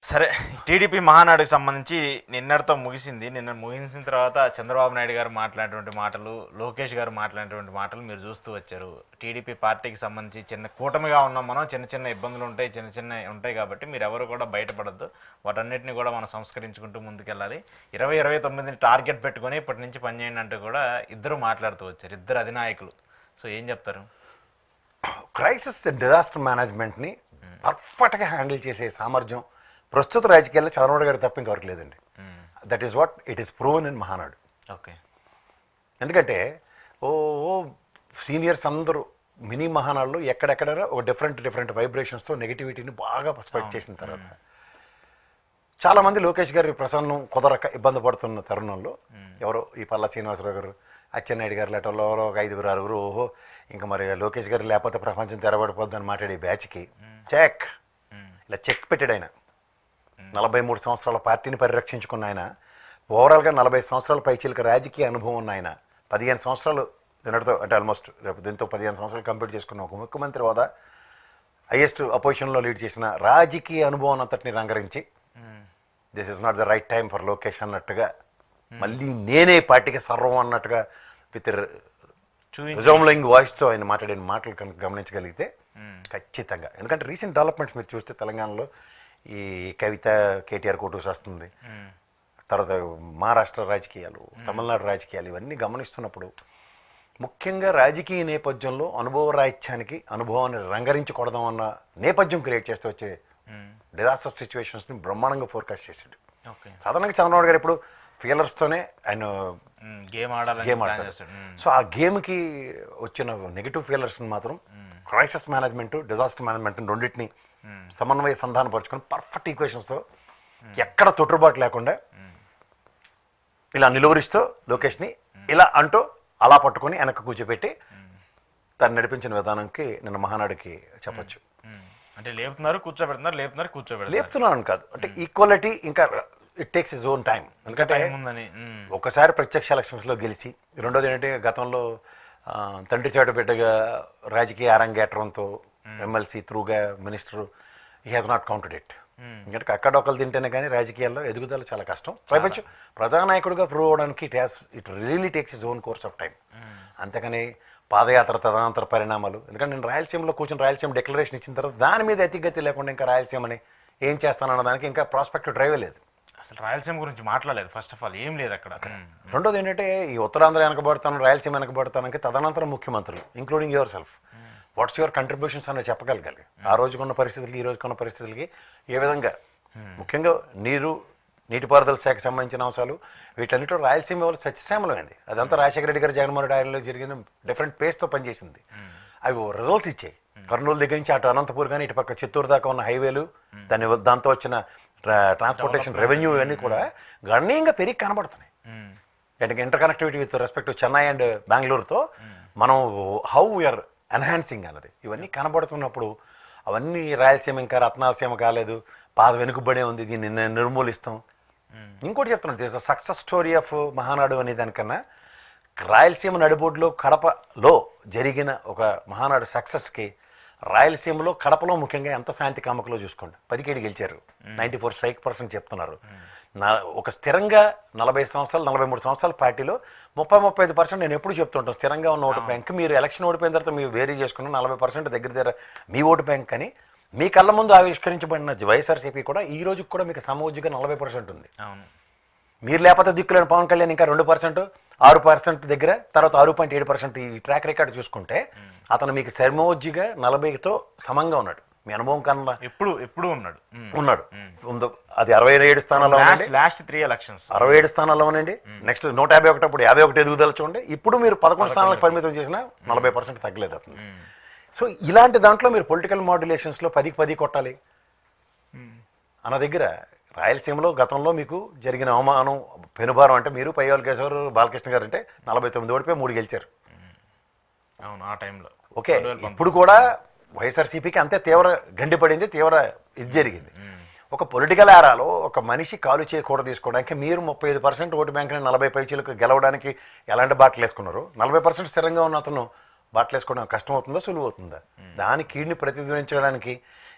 సరే, టీడీపీ మహానాడుకు సంబంధించి నిన్నటితో ముగిసింది. నిన్న ముగిసిన తర్వాత చంద్రబాబు నాయుడు గారు మాట్లాడినటువంటి మాటలు, లోకేష్ గారు మాట్లాడినటువంటి మాటలు మీరు చూస్తూ వచ్చారు. టీడీపీ పార్టీకి సంబంధించి చిన్న కూటమిగా ఉన్నాం మనం, చిన్న చిన్న ఇబ్బందులు ఉంటాయి, చిన్న చిన్న ఉంటాయి కాబట్టి మీరు ఎవరు కూడా బయటపడద్దు, వాటన్నిటిని కూడా మనం సంస్కరించుకుంటూ ముందుకెళ్ళాలి. 2029ని టార్గెట్ పెట్టుకొని ఇప్పటి నుంచి పనిచేయండి అంటూ కూడా ఇద్దరు మాట్లాడుతూ వచ్చారు, ఇద్దరు అధినాయకులు. సో ఏం చెప్తారు? క్రైసిస్ డిజాస్టర్ మేనేజ్మెంట్ని పర్ఫెక్ట్గా హ్యాండిల్ చేసే సామర్థ్యం ప్రస్తుత రాజకీయాల్లో చంద్రబాబు గారు తప్ప ఇంకెవరికి లేదండి. That is what it is proven in Mahanadu. Okay. ఎందుకంటే ఓ సీనియర్స్ అందరూ మినీ మహానాడులో ఎక్కడెక్కడ ఒక డిఫరెంట్ వైబ్రేషన్స్తో నెగిటివిటీని బాగా స్ప్రెడ్ చేసిన తర్వాత చాలామంది లోకేష్ గారి ప్రసన్నం కుదరక ఇబ్బంది పడుతున్న తరుణంలో ఎవరో ఈ పల్లా శ్రీనివాసరావు గారు, అచ్చెన్నాయుడు గారు లేటల్లో ఎవరో ఒక 5-6 ఓహో ఇంకా మరి లోకేష్ గారు లేకపోతే ప్రపంచం తెరబడిపోద్దని మాట్లాడే బ్యాచ్కి చెక్ ఇలా చెక్ పెట్టాడు ఆయన. 43 సంవత్సరాల పార్టీని పరిరక్షించుకున్న ఆయన, ఓవరాల్గా 40 సంవత్సరాల పైచీలక రాజకీయ అనుభవం ఉన్న ఆయన, 15 సంవత్సరాలు దీనితో అంటే ఆల్మోస్ట్ రేపు దీంతో 15 సంవత్సరాలు కంప్లీట్ చేసుకున్న ఒక ముఖ్యమంత్రి హోదా, హైయెస్ట్ అపోజిషన్లో లీడ్ చేసిన రాజకీయ అనుభవం అంతటిని రంగరించి this is not the right time for Lokesh అన్నట్టుగా మళ్ళీ నేనే పార్టీకి సర్వం అన్నట్టుగా విత్ రిజోమ్లింగ్ వాయిస్తో ఆయన మాట్లాడిన మాటలు కనుక గమనించగలిగితే ఖచ్చితంగా, ఎందుకంటే రీసెంట్ డెవలప్మెంట్స్ మీరు చూస్తే తెలంగాణలో ఈ కవిత కేటీఆర్ కోటూస్ వస్తుంది, తర్వాత మహారాష్ట్ర రాజకీయాలు, తమిళనాడు రాజకీయాలు ఇవన్నీ గమనిస్తున్నప్పుడు ముఖ్యంగా రాజకీయ నేపథ్యంలో అనుభవ రాహిత్యానికి అనుభవాన్ని రంగరించకూడదాం అన్న నేపథ్యం క్రియేట్ చేస్తూ వచ్చే డిజాస్టర్ సిచ్యువేషన్స్ని బ్రహ్మాండంగా ఫోర్కాస్ట్ చేశాడు. సాధారణంగా చంద్రబాబు గారు ఇప్పుడు ఫీలర్స్తోనే ఆయన గేమ్ ఆడతారు. సో ఆ గేమ్కి వచ్చిన నెగిటివ్ ఫీలర్స్ని మాత్రం క్రైసిస్ మేనేజ్మెంట్, డిజాస్టర్ మేనేజ్మెంట్ రెండింటిని సమన్వయ సంధానపరుచుకొని పర్ఫెక్ట్ ఈక్వేషన్స్తో ఎక్కడ తొట్టుబాటు లేకుండా ఇలా నిలువరిస్తూ లోకేష్ని ఇలా అంటూ అలా పట్టుకొని వెనక్కి కూర్చోపెట్టి దాన్ని నడిపించిన విధానంకి నిన్న మహానాడుకి చెప్పచ్చు. అంటే లేపుతున్నారు లేపుతున్నాను కాదు, అంటే ఈక్వాలిటీ ఇంకా it takes his own time. ఎందుకంటే ఒకసారి ప్రత్యక్ష ఎలక్షన్స్లో గెలిచి, రెండోది ఏంటంటే గతంలో తండ్రి చాటు బిడ్డగా రాజకీయ అరంగేట్రంతో ఎమ్మెల్సీ త్రూగా minister he has not counted it. ఎందుకంటే అక్కడొక్కరు తింటేనే కానీ రాజకీయాల్లో ఎదుగుదల చాలా కష్టం. పైపచ్చు ప్రజానాయకుడిగా ప్రూవ్ అవడానికి it really takes his own course of time. అంతేకాని పాదయాత్ర తదనంతర పరిణామాలు, ఎందుకంటే నేను రాయలసీమలో కూర్చొని రాయలసీమ డిక్లరేషన్ ఇచ్చిన తర్వాత దాని మీద అతిగతి లేకుండా ఇంకా రాయలసీమని ఏం చేస్తానన్న దానికి ఇంకా ప్రాస్పెక్టివ్ డ్రైవే లేదు. అసలు రాయలసీమ గురించి మాట్లాడలేదు, ఫస్ట్ ఆఫ్ ఆల్ ఏం లేదు అక్కడ. రెండోది ఏంటంటే ఈ ఉత్తరాంధ్ర వెనకబడతాను, రాయలసీమ వెనకబడతానికి తదనంతరం ముఖ్యమంత్రులు including your self what's your contributions అనేది చెప్పగలగాలి. ఆ రోజుకున్న పరిస్థితులకి ఈ రోజుకున్న పరిస్థితులకి ఏ విధంగా, ముఖ్యంగా నీటిపారుదల శాఖకు సంబంధించిన అంశాలు వీటన్నిటిలో రాయలసీమ వాళ్ళు సత్యశ్యామలమైంది. అదంతా రాజశేఖర రెడ్డి గారు జగన్మోహన్ రెడ్డి ఆయనలో జరిగిన డిఫరెంట్ పేస్తో పనిచేసింది. అవి రిజల్ట్స్ ఇచ్చాయి. కర్నూలు దగ్గర నుంచి అటు అనంతపూర్ కానీ ఇటు పక్క చిత్తూరు దాకా ఉన్న హైవేలు, దాంతో వచ్చిన ట్రాన్స్పోర్టేషన్ రెవెన్యూ ఇవన్నీ కూడా గణనీయంగా పెరిగి కనబడుతున్నాయి. అంటే inter connectivity with respect to Chennai and బెంగళూరుతో మనం హౌ వీఆర్ ఎన్హాన్సింగ్ అన్నది ఇవన్నీ కనబడుతున్నప్పుడు అవన్నీ రాయలసీమ ఇంకా రత్నాలసీమ కాలేదు, పాద వెనుకబడే ఉంది, దీన్ని నిర్మూలిస్తాం. ఇంకోటి చెప్తున్నాను, this success story of Mahanadu అనే దానికన్నా రాయలసీమ నడిబొడ్లో కడపలో జరిగిన ఒక మహానాడు సక్సెస్కి రాయలసీమలో కడపలో ముఖ్యంగా ఎంత శాంతి కామకలో చూసుకోండి. 10 గెలిచారు, 94 స్ట్రైక్% చెప్తున్నారు. ఒక స్థిరంగా 40 సంవత్సరాలు 43 సంవత్సరాల పార్టీలో 30-35% నేను ఎప్పుడు చెప్తుంటాను స్థిరంగా ఉన్న ఓటు బ్యాంక్. మీరు ఎలక్షన్ ఓడిపోయిన తర్వాత మీరు వేరీ చేసుకున్న 40% దగ్గర మీ ఓటు బ్యాంక్ అని మీ కళ్ళ ముందు ఆవిష్కరించబడిన వైఎస్ఆర్సీపీ కూడా ఈ రోజుకి కూడా మీకు సమోజ్జిగా 40% ఉంది. మీరు లేకపోతే దిక్కులేని పవన్ కళ్యాణ్ ఇంకా 2%, 6% దగ్గర, తర్వాత 6.7% ఈ ట్రాక్ రికార్డు చూసుకుంటే అతను మీకు సమోజ్జిగా 40తో సమంగా ఉన్నాడు. మీ అనుభవం కన్నా ఎప్పుడు ఉన్నాడు. అది 67 స్థానాల్లో లాస్ట్ 3 ఎలక్షన్స్ 67 స్థానాల్లో ఉండండి. నెక్స్ట్ 151 అప్పుడు 51 ఎదుగుదల చూడండి. ఇప్పుడు మీరు 11 స్థానాలకు పరిమితం చేసినా 40% తగ్గలేదు అతను. సో ఇలాంటి దాంట్లో మీరు పొలిటికల్ మాడ్యులేషన్స్లో 10కి 10 కొట్టాలి అన్న దగ్గర రాయలసీమలో గతంలో మీకు జరిగిన అవమానం పెనుభారం అంటే మీరు పయ్యాల కేశవర్ బాలకృష్ణ గారు అంటే 49 ఓడిపోయి 3 గెలిచారు. అవును, ఆ టైంలో ఓకే. ఇప్పుడు కూడా వైఎస్ఆర్సీపీకి అంతే తీవ్ర గండిపడింది, తీవ్ర ఇది జరిగింది. ఒక పొలిటికల్ ఏరాలో ఒక మనిషి కాలు చేయకూడ తీసుకోవడానికి మీరు 35% ఓటు బ్యాంకుని 40 పైచీలకు గెలవడానికి ఎలాంటి బాటలు వేసుకున్నారు? 40% స్థిరంగా ఉన్న అతను బాటలు వేసుకోవడం కష్టం అవుతుందా, సులువు అవుతుందా? దాని కీడుని ప్రతిధ్వనించడానికి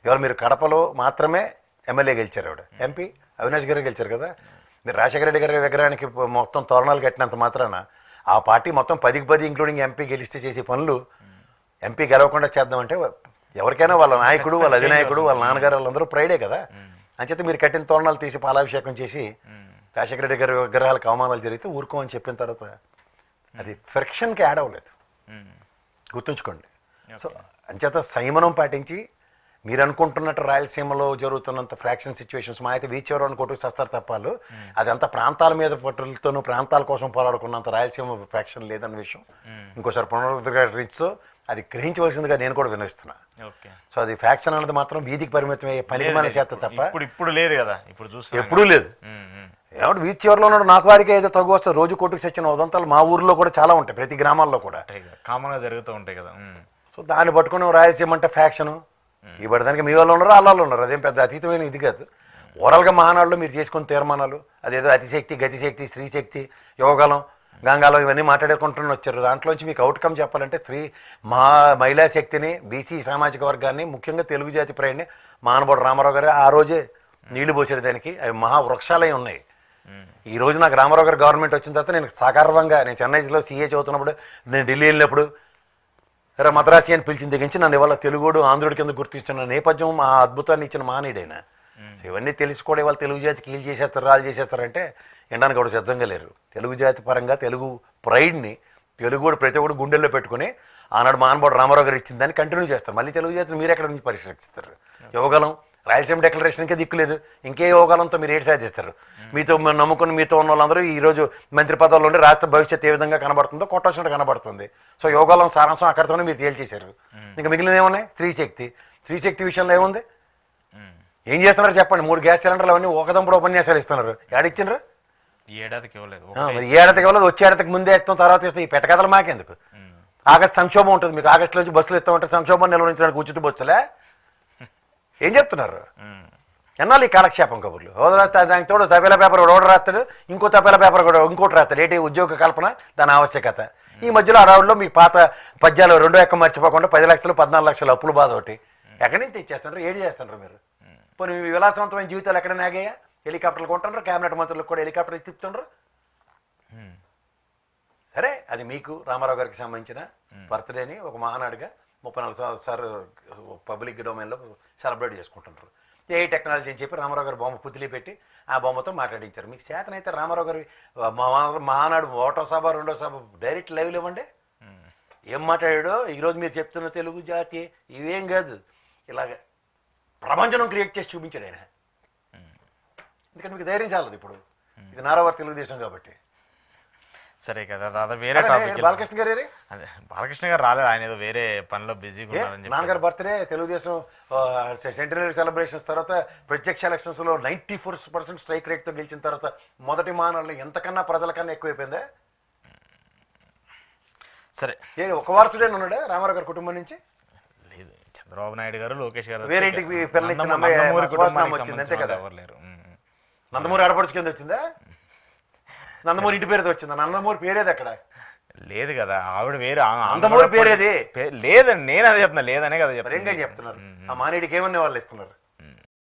ఇవాళ మీరు కడపలో మాత్రమే ఎమ్మెల్యే గెలిచారు ఆవిడ, ఎంపీ అవినాష్ గారు గెలిచారు కదా. మీరు రాజశేఖర రెడ్డి గారి విగ్రహానికి మొత్తం తోరణాలు కట్టినంత మాత్రాన ఆ పార్టీ మొత్తం 10కి 10 ఇంక్లూడింగ్ ఎంపీ గెలిస్తే చేసే పనులు ఎంపీ గెలవకుండా చేద్దామంటే ఎవరికైనా వాళ్ళ నాయకుడు, వాళ్ళ అధినాయకుడు, వాళ్ళ నాన్నగారు వాళ్ళందరూ ప్రైడే కదా. అంచేత మీరు కట్టిన తోరణాలు తీసి పాలాభిషేకం చేసి రాజశేఖర రెడ్డి గారి విగ్రహాలకు అవమానాలు జరిగితే ఊరుకోమని చెప్పిన తర్వాత అది ఫ్రిక్షన్కి యాడ్ అవ్వలేదు, గుర్తుంచుకోండి. సో అంచేత సంయమనం పాటించి మీరు అనుకుంటున్నట్టు రాయలసీమలో జరుగుతున్నంత ఫ్రాక్షన్ సిచ్యువేషన్స్ మా అయితే వీచ్ అని కొట్టుకు చేస్తారు తప్పాలు, అదంతా ప్రాంతాల మీద పట్టులతోనూ ప్రాంతాల కోసం పోరాడుకున్నంత రాయలసీమ ఫ్రాక్షన్ లేదన్న విషయం ఇంకోసారి పునరుద్ధరించుతో అది గ్రహించవలసిందిగా నేను కూడా వినిస్తున్నా. సో అది ఫ్యాక్షన్ అన్నది మాత్రం వీధికి పరిమితమయ్యే పనికి మన చేత తప్ప ఇప్పుడు లేదు కదా, ఇప్పుడు చూస్తే ఎప్పుడూ లేదు. ఏమంటే వీధి చివరిలో ఉన్నాడు నాకు వాడికి ఏదో తగ్గు వస్తే రోజు కొట్టుకు చచ్చిన ఉదంతాలు మా ఊర్లో కూడా చాలా ఉంటాయి, ప్రతి గ్రామాల్లో కూడా కామన్గా జరుగుతూ ఉంటాయి కదా. సో దాన్ని పట్టుకుని రాయలసీమ అంటే ఫ్యాక్షను ఈ పడడానికి మీ వాళ్ళు ఉన్నారు, అల్లాళ్ళు ఉన్నారు, అదేం పెద్ద అతీతమైన ఇది కాదు. ఓవరాల్గా మహానాడులో మీరు చేసుకున్న తీర్మానాలు అదేదో అతిశక్తి, గతిశక్తి, స్త్రీశక్తి, యోగాలం, గంగాలం ఇవన్నీ మాట్లాడుకుంటూ వచ్చారు. దాంట్లోంచి మీకు అవుట్కమ్ చెప్పాలంటే మహిళా శక్తిని, బీసీ సామాజిక వర్గాన్ని, ముఖ్యంగా తెలుగు జాతి ప్రయాణి మానవుడు రామారావు గారు ఆ రోజే నీళ్లు పోసేది దానికి అవి మహావృక్షాలై ఉన్నాయి. ఈ రోజు నాకు రామారావు గారు గవర్నమెంట్ వచ్చిన తర్వాత నేను సాకారంగా నేను చెన్నైలో సీఏ చదువుతున్నప్పుడు, నేను ఢిల్లీ వెళ్ళినప్పుడు మద్రాసి అని పిలిచిన దగ్గర నుంచి నన్ను ఇవాళ తెలుగుడు ఆంధ్రుడి కింద గుర్తిస్తున్న నేపథ్యం ఆ అద్భుతాన్ని ఇచ్చిన మానీడైనా. ఇవన్నీ తెలిసి కూడా ఇవాళ తెలుగు జాతికి కీళ్ళు చేసేస్తారు, రాళ్ళు చేసేస్తారంటే వినడానికి కూడా సిద్ధంగా లేరు. తెలుగు జాతి పరంగా తెలుగు ప్రైడ్ని తెలుగు ప్రతి ఒక్కడు గుండెల్లో పెట్టుకుని ఆనాడు మానవుడు రామారావు గారు ఇచ్చిన దాన్ని కంటిన్యూ చేస్తారు. మళ్ళీ తెలుగు జాతిని మీరు ఎక్కడ నుంచి పరిరక్షిస్తారు? యోగాలం రాయలసీమ డిక్లరేషన్కే దిక్కులేదు, ఇంకే యోగాలంతో మీరు ఏడు సాధిస్తారు? మీతో నమ్ముకుని మీతో ఉన్న వాళ్ళందరూ ఈరోజు మంత్రి పదవుల్లో ఉండి రాష్ట్ర భవిష్యత్తు ఏ విధంగా కనబడుతుందో కొట్టొచ్చినట్టు కనబడుతుంది. సో యోగాలం సారాంశం అక్కడితోనే మీరు తేల్చేశారు. ఇంకా మిగిలిన ఏమున్నాయి? స్త్రీశక్తి విషయంలో ఏముంది? ఏం చేస్తున్నారు చెప్పండి? 3 గ్యాస్ సిలిండర్లు అవన్నీ ఒకదంపుడు ఉపన్యాసాలు ఇస్తున్నారు, ఏడిచ్చినారు? ఏడాదికి ఇవ్వలేదు, ఏడాదికి ఇవ్వలేదు, వచ్చే ఏడాదికి ముందే ఇస్తాం తర్వాత ఇస్తాం. ఈ పెట్టకథలు మాకెందుకు? ఆగస్టు సంక్షోభం ఉంటుంది మీకు, ఆగస్టు నుంచి బస్సులు ఇస్తామంటే సంక్షోభం నిర్వహించడానికి ఉచిత బస్సులే ఏం చెప్తున్నారు? ఎన్నాళ్ళు ఈ కాలక్షేపం కబుర్లు? దానికి తోడు తపేలా పేపర్ ఒకటి రాస్తాడు, ఇంకో తపేలా పేపర్ కూడా ఇంకోటి రాస్తాడు. ఏంటి ఉద్యోగ కల్పన, దాని ఆవశ్యకత. ఈ మధ్యలో అడవుల్లో మీ పాత పద్యాలు 2 ఎక్క మర్చిపోకుండా 10 లక్షలు 14 లక్షలు అప్పులు బాధ ఒకటి ఎక్కడి నుంచి తెచ్చేస్తున్నారు? ఏడు చేస్తున్నారు మీరు? పోనీ మీ విలాసవంతమైన జీవితాలు ఎక్కడ నాగాయా? హెలికాప్టర్లు కొంటున్నారు, క్యాబినెట్ మంత్రులకు కూడా హెలికాప్టర్ తిప్పుతుండ్రు. సరే, అది మీకు రామారావు గారికి సంబంధించిన బర్త్డేని ఒక మహానాడుగా 34 సార్లు పబ్లిక్ డొమైన్లో సెలబ్రేట్ చేసుకుంటున్నారు. ఏ టెక్నాలజీ అని చెప్పి రామారావు గారు బొమ్మ పుత్తిలి పెట్టి ఆ బొమ్మతో మాట్లాడించారు. మీకు చేతనైతే రామారావు గారి మహానాడు 1వ సభ 2వ సభ డైరెక్ట్ లైవ్లు ఇవ్వండి. ఏం మాట్లాడాడో ఈరోజు మీరు చెప్తున్న తెలుగు జాతి ఇవేం కాదు, ఇలాగ ప్రపంచం క్రియేట్ చేసి చూపించాడు ఆయన. ఎందుకంటే మీకు ధైర్యం చాలదు. ఇప్పుడు ఇది నారావారి తెలుగుదేశం కాబట్టి. సరే కదా దాదా, వేరే టాపిక్. బాలకృష్ణ గారు అదే బాలకృష్ణ గారు రాలేదు, ఆయన ఏదో వేరే పనిలో బిజీగా ఉన్నారని. నాన్నగారు బర్త్డే తెలుగుదేశం సెంటనరీ సెలబ్రేషన్స్ తర్వాత ప్రత్యక్ష ఎలక్షన్స్లో 94% స్ట్రైక్ రేట్తో గెలిచిన తర్వాత మొదటి మానాళ్ళు ఎంతకన్నా ప్రజలకన్నా ఎక్కువైపోయిందా? సరే, ఒక వారసుడే ఉన్నాడా రామారావు గారి కుటుంబం నుంచి? లేదు, చంద్రబాబు నాయుడు గారు, లోకేష్ గారు వేరే ఇంటికి పిల్లలు ఇచ్చిన వచ్చింది అంతే కదా. నందమూరి ఆడపడుచు కింద వచ్చిందా? నందమూరి ఇంటి పేరుతో వచ్చిందా? నందమూరి పేరేది అక్కడ లేదు కదా, ఆవిడ వేరే. నందమూరి పేరేది లేదండి, నేను అదే చెప్తున్నా, లేదనే కదా చెప్తున్నారు. ఆ మానేడికి ఏమన్నా వాళ్ళు ఇస్తున్నారు?